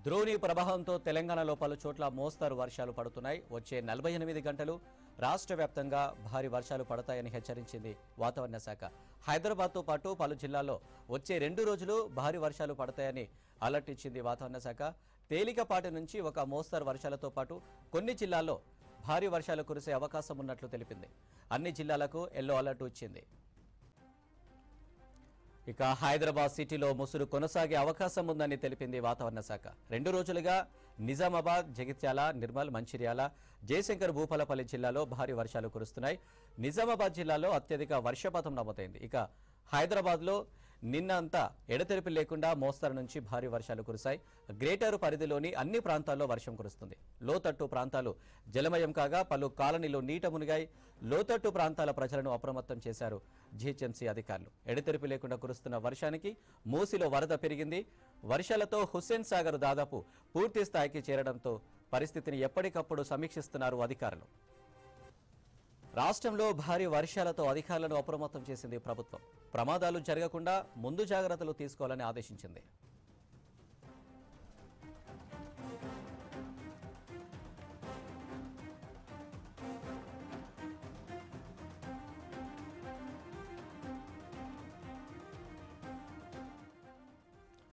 ద్రోణి ప్రభావంతో తెలంగాణలో పలు చోట్ల మోస్తరు వర్షాలు పడుతున్నాయి. వచ్చే 48 గంటలు రాష్ట్ర వ్యాప్తంగా భారీ వర్షాలు పడతాయని హెచ్చరించింది వాతావరణ శాఖ. హైదరాబాద్తో పాటు పలు జిల్లాల్లో వచ్చే 2 రోజులు భారీ వర్షాలు పడతాయని అలర్ట్ ఇచ్చింది వాతావరణ శాఖ. తేలికపాటి నుంచి ఒక మోస్తరు వర్షాలతో పాటు కొన్ని జిల్లాల్లో భారీ వర్షాలు కురిసే అవకాశం ఉన్నట్లు తెలిపింది. అన్ని జిల్లాలకు ఎల్లో అలర్ట్ ఇచ్చింది. ఇక హైదరాబాద్ సిటీలో ముసురు కొనసాగే అవకాశం ఉందని తెలిపింది వాతావరణ శాఖ. 2 రోజులుగా నిజామాబాద్, జగిత్యాల, నిర్మల్, మంచిర్యాల, జయశంకర్ భూపాలపల్లి జిల్లాలో భారీ వర్షాలు కురుస్తున్నాయి. నిజామాబాద్ జిల్లాలో అత్యధిక వర్షపాతం నమోదైంది. ఇక హైదరాబాద్లో నిన్న అంతా ఎడతెరిపి లేకుండా మోస్తరు నుంచి భారీ వర్షాలు కురిశాయి. గ్రేటర్ పరిధిలోని అన్ని ప్రాంతాల్లో వర్షం కురుస్తుంది. లోతట్టు ప్రాంతాలు జలమయం కాగా పలు కాలనీలు నీట మునిగాయి. లోతట్టు ప్రాంతాల ప్రజలను అప్రమత్తం చేశారు జీహెచ్ఎంసీ అధికారులు. ఎడతెరిపి లేకుండా కురుస్తున్న వర్షానికి మూసిలో వరద పెరిగింది. వర్షాలతో హుస్సేన్ సాగర్ దాదాపు పూర్తి స్థాయికి చేరడంతో పరిస్థితిని ఎప్పటికప్పుడు సమీక్షిస్తున్నారు అధికారులు. రాష్ట్రంలో భారీ వర్షాలతో అధికారులను అప్రమత్తం చేసింది ప్రభుత్వం. ప్రమాదాలు జరగకుండా ముందు జాగ్రత్తలు తీసుకోవాలని ఆదేశించింది.